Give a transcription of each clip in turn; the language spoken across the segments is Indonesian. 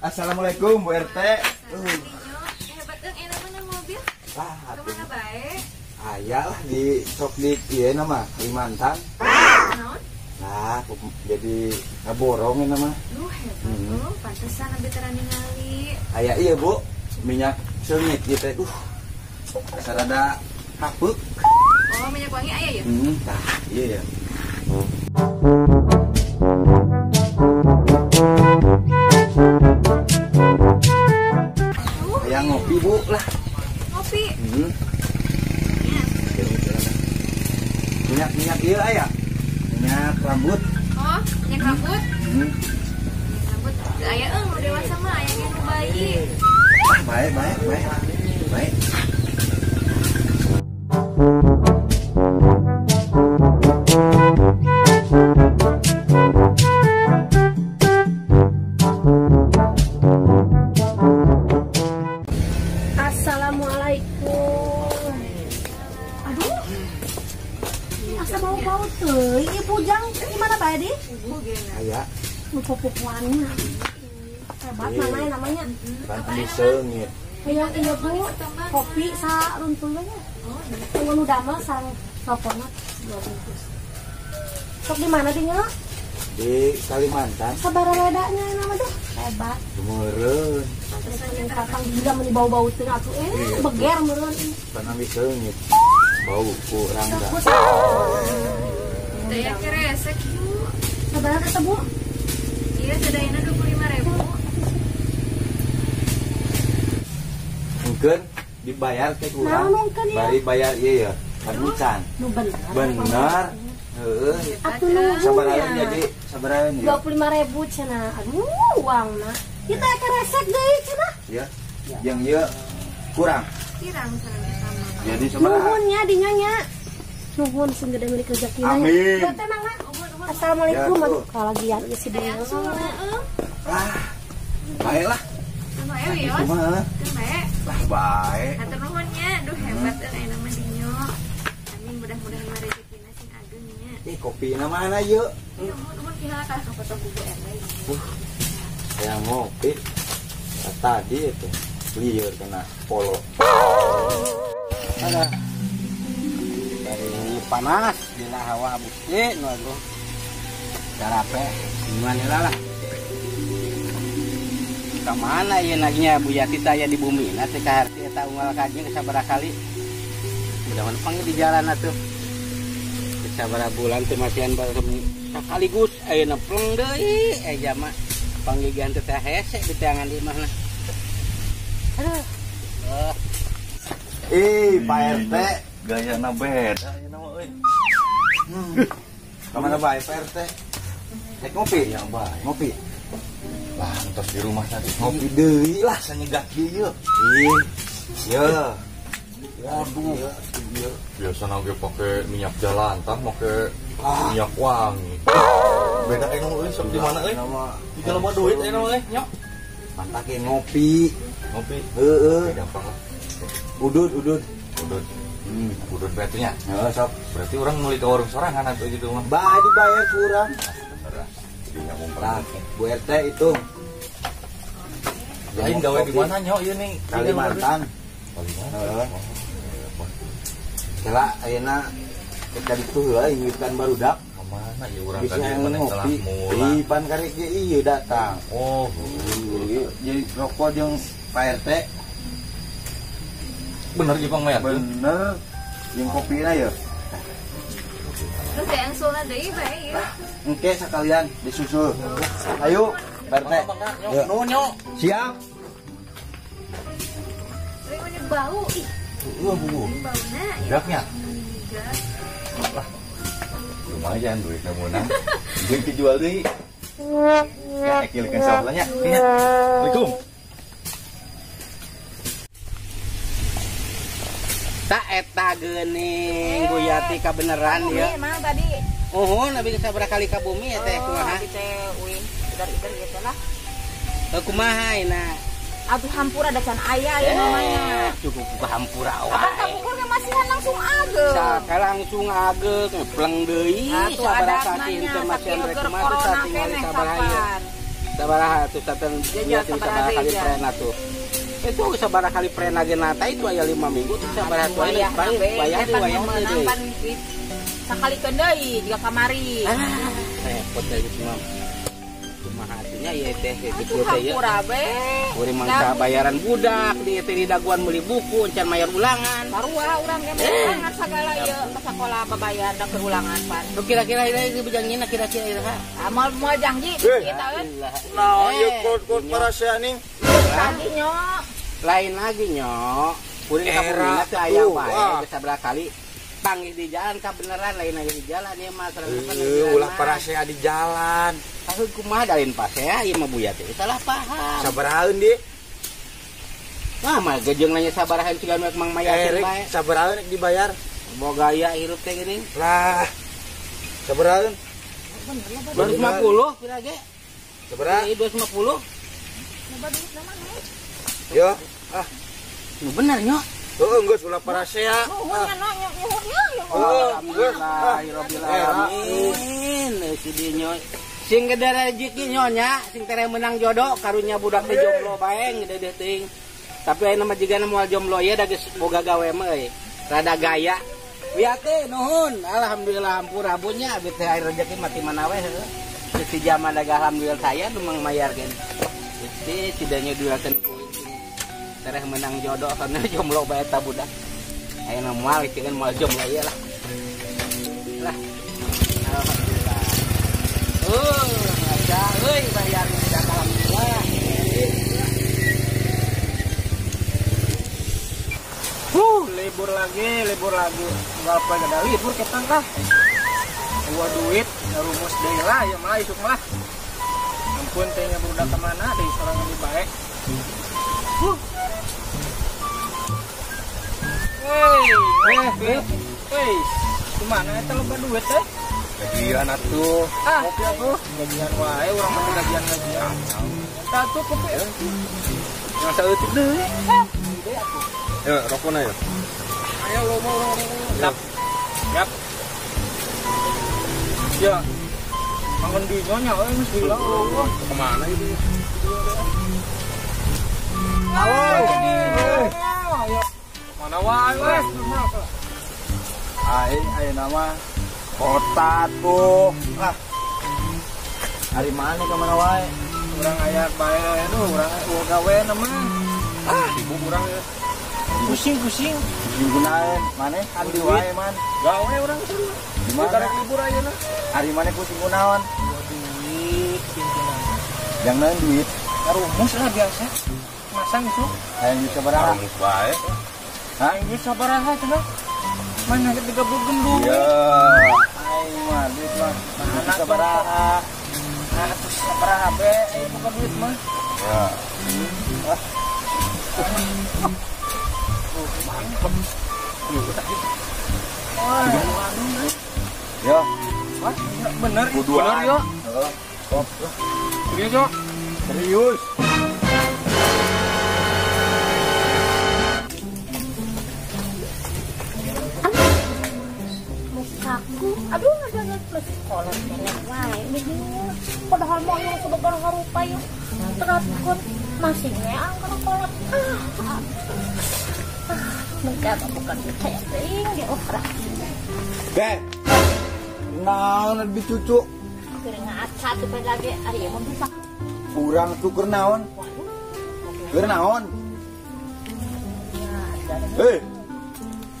Assalamualaikum Bu RT. Hebat kan enak mana mobil? Kemana baik? Ayah lah di sok di ieu nama Kalimantan. Naon? Nah, jadi ngaborong nama. Lu hebat lu, pantesan abis tara ningali. Ayah iya Bu, minyak seungit gitu. Sarada hapuk. Oh, minyak wangi aya ya? Tah, iya ya. Ayah ngopi Bu lah. Kopi. Minyak iya ayah. Minyak rambut. Oh, minyak rambut. Minyak rambut. Aya udah dewasa mah aya yang bayi. Baik. Assalamualaikum. Aduh, asa bau-bau tuh. Ibu jang gimana Pak Edi? Ayah. Pupukuannya hebat namanya. Banten seungit. Yang iya Bu, kopi sa runtulnya. Yang udah mah sareng teleponnya 2 bungkus. Sok di mana di nya? Di Kalimantan. Sabaraha bedanya nama tuh? Hebat. Meureun. Pantesan yang kakang gila meni bau-bau teu atuh beger meureun. Banten seungit. Bau kurang dah. Daya keresek yuk. Sabaraha kata Bu? Iya, sedayana 25.000. Mungkin dibayar teh kurang. Mungkin ya. Bari bayar iya ya. Kan Nu bener. bener. Heeh. Atuh nu Sabaraha jadi sabaraha nya? 25.000 cenah. Aduh, uangna. Kita keresek deui cenah. Ya. Yang ieu kurang. Kirang sareng sama. Jadi sabaraha? Nuhun nya di nya. Nuhun sing gede milik rezeki. Amin. Ya tenang lah. Assalamualaikum. Ya, Aduh, kalagian ieu si Daya dia. asuh Ah. Baiklah. Anu wios. Kumaha? Kan baik. Lah baik. Atur nuhunnya, duh hebat aya nama dinyo. Amin mudah-mudahan mah rezekina sing ageng nya. Kopi na mana yuk? Nuhun kihala ka foto buku RW. Saya ngopi. Tadi itu liur kena polo. Ada dari panas di hawa bukti nuago carape gimana lah kemana ya naginya Bu Yati tanya di bumi nanti kaharti eta unggal kaji sabaraha kali mudah-mudahan panggil di jalan atuh sabaraha bulan teh masihan sekaligus ayeuna pleng deui jama panggil ganti teh hese di tangan di mana aduh Pak RT gaya na beda kemana baik Pak RT? Naik ngopi? Ya baik ngopi. Lah terus di rumah tadi ngopi deui lah sanyegat dieu. Ya. Waduh. Biasa nage pakai minyak jalan, tah pakai minyak wangi. Beda eno euy sok di mana euy? Di jelema duit eno euy, nyok. Pantake ngopi. Ngopi. Heeh. Gampang lah. Udud. Udut berarti nya. Heeh, sok. Berarti orang nulis ke warung sorangan atau gitu mah. Bah dibayar kurang. Jadi nyambung Lah, pelan. Bu RT itu. Lain gawe di mana nyok ieu nih? Kalimantan. Kalimantan. Heeh. Kela ayeuna ketika ditu heula ingitan barudak. Mana ya urang Bisa tadi mana telah ngopi. mula. Di pan karek ge ieu datang. Oh, Jadi rokok jeung Pak RT bener ieu Bang Mayat. bener jeung kopina ya. Terus daya angsulna deui bae ya. Engke sekalian disusul. Ayo, Pak RT. Ya. Nuhun nyok. Siap. Tapi mana bau ih, Bu. bauna ya. Gapnya. Gas. Lumayan duitnya munang. Duit dijual deui. Ya ekilkeun sablanya. Assalamualaikum. tak eta geuning Bu Yati kabeneran ya Emang tadi nabi sabaraha kali ka bumi eta kumaha teh uin idar-idar gitu lah. kumaha ayeuna Aduh hampura ada can aya ya namanya. cukup hampura Abang wae kabukur ge masihan langsung ageng. saka langsung ageng pleng deui Atuh sabaraha adatna saking nya teh masihan saking rek keur kumaha corona saking keneh sabaraha ya kapan. Sabaraha tuh tatang dia sabaraha kali prena tuh. Itu sabaraha kali prena ge nata itu aya 5 minggu tuh sabaraha tuh aya bayar deh. Sakali deui juga kamari. Repot deui semua. Cuma hatinya ya teh itu teh ya. Kuring mangsa bayaran budak di daguan meuli buku encan mayar ulangan. Sarua urang ge sangat segala ieu ke sakola babayar da ulangan pan. Tuh kira-kira ini bejangjina kira-kira iraha. Moal janji kita kan. Nah, ieu kod parasea ning. Lagi nyo. Lain lagi nyo. Kuring kampungna teh aya wae sabaraha kali panggil di jalan kebenaran lain aja di jalan ya mas ulah parasea di jalan aku kumaha dalin pasea ieu mah buya teh salah paham sabaraheun di mah gejeng nanya sabaraheun ciga nu mang mayakeun bae sabaraheun dibayar boga gaya hirup teh geuning lah sabaraheun 250 pira ge sabaraha 250 yo nu bener nyo geus ulah parasea Alhamdulillahirobbilalamin si dinyo sing gede rezeki nyonya sing tere menang jodoh karunya budak teh jomblo bae gede teuing tapi aya mah jigana moal jomblo ieu da geus boga gawe mah rada gaya wiat teh nuhun alhamdulillah hampura bunya abdi teh aya rezeki mati mana we heuh si jaman daga alhamdulillah saya nu mayarkeun gusti tidaknya dulakeun tereh menang jodoh karena jomblo bae eta budak aya na moal ceun moal jomblo ieu lah alhamdulillah ngaca euy bayar budak alhamdulillah libur lagi tinggal pada ada libur ketang lah gua duit rumus deui lah ya mah isuk mah ampun teh nya budak ka mana deui sorangan di bae Hei, kemana eta loba duit teh? gajian atuh Kopi atuh, gajian wae urang mah gajian. Eta atuh kopi. Yang saeutik deui. Deui atuh. Ya, rokona ya. Ayo lo mau yap. Yap. Ya. Mangan di nyonya euy geus gila lo. Kemana itu? Halo. Mana wae wes. Aing nama kota tuh hari mana ke mana wae Urang aya bae aduh urang gawe na mah. Sibuk urang ya. Pusing gunain mana andi wae man gawe urang dulu. di mana Karek libur ayeuna. hari mana pusing gunaon Duit pimpinan. yang naon duit Rumus lah biasa. Masang itu. hayang duit sabaraha Rumus bae. hah Duit sabaraha cenah? Mana ke 30 gendut. ya aing mah duit mah duit sabaraha Terus sabaraha be bukan duit mah. ya ya Wah, bener. kuduan Bener yo. Stop. Serius yo. Serius Mukaku, aduh ada masih sekolah banyak wae. Ini padahal mau yang sebagar harupa yuk. Terakun masih ngeang kana kolot. Mungkin bukan saya tinggi operasi. Be naon lebih cucu Kering ngaca tuh lagi, ari mau bisa. kurang tuh kernaon kernaon hei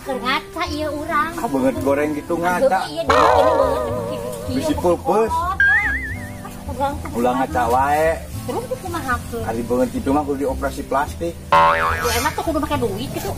Kering ngaca iya urang. banget goreng gitu ngaca Iya dia ini banget. Bisi pulpus. Ulang ngaca wae Terus itu kumaha tuh? hari banget gitu mah kudu dioperasi plastik Ya emang tuh kudu pakai duit gitu.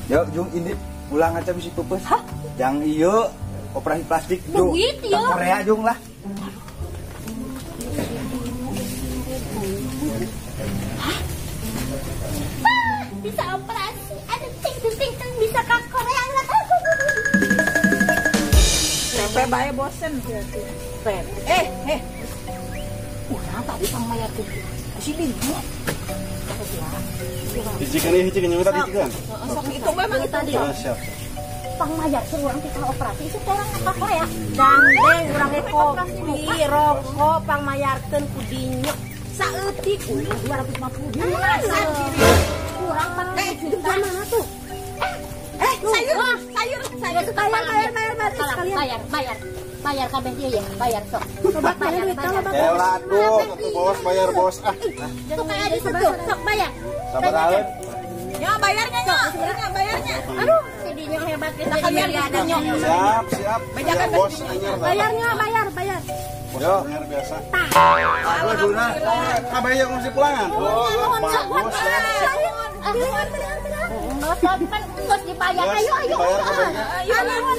ya jung ini ulang ngaca bisi pulpus yang iyo operasi plastik jung Duit, Ke ya. Korea jung lah Bisa operasi. Ada ting bisa ke Korea lah. Sampai bae bosen. Urang tadi sama mayar tuh. Si bingung. Hiji kan hiji kan tadi kan. Sok itu memang tadi. Ah, siap. pangmayar sih orang kita operasi itu orang apa Korea dangdeng orang kopi rokok pangmayarkeun ku dinya saeutik 250 juta kurang 40 juta mana tuh sayur bayar kabeh dia ya bayar sok coba bayar aduh atuh bos bayar bos tuh kayak di situ sok bayar sabaraeun ya bayarnya aduh si dinyo hebat kita kalian ada nyok siap bos bayarnya bayar yo bener biasa aduh dulna kabeh ngisi pulangan bagus kan terus dibayar ayo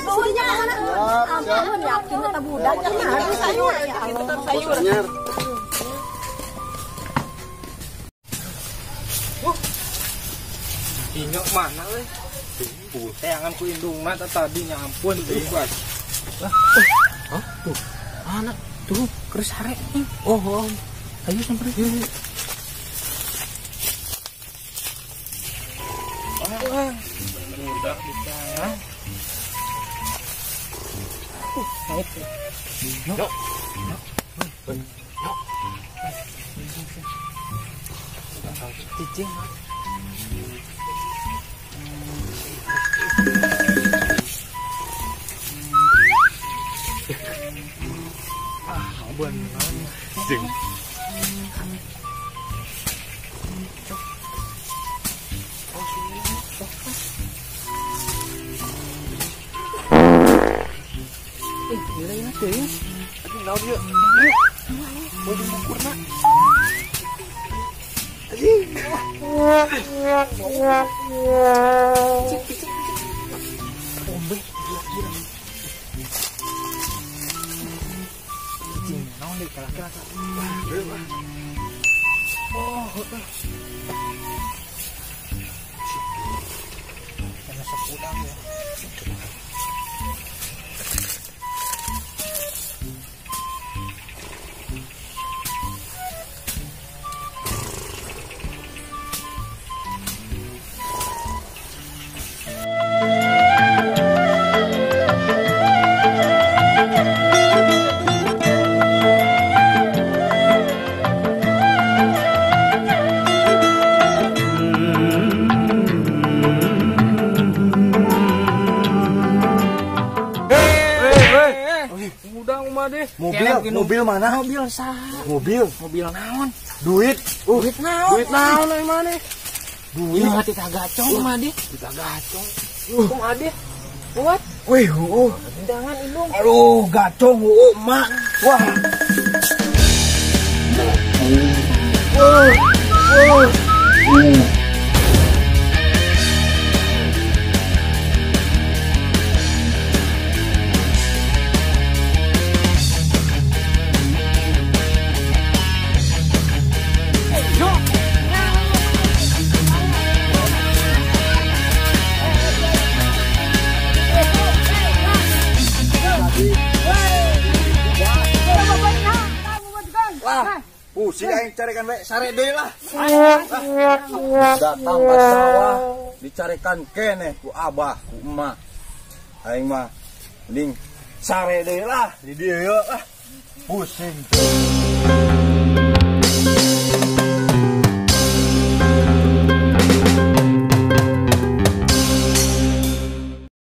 suruhnya mana ampun yakin kita budak sayur Inyok mana euy? Teangan ku indungna tadinya ampun bebas. Hah? Tuh. Anak tuh keris hare. Oh. Ayo samperin. Mudah kita. Yuk. Cicing. Jeng. Mobil mana? Mobil sah. Mobil Naon? duit Duit naon? duit naon euy mah deh? duit Ya tita gacong mah deh. Tita gacong. Kum ade. Buat wih jangan indung. aduh gacong mak wah pusing aing carikan we sare deui lah. Datang pas sawah dicarikan keneh ku abah ku emak. Aing mah mending sare deui lah di dieu lah. Pusing.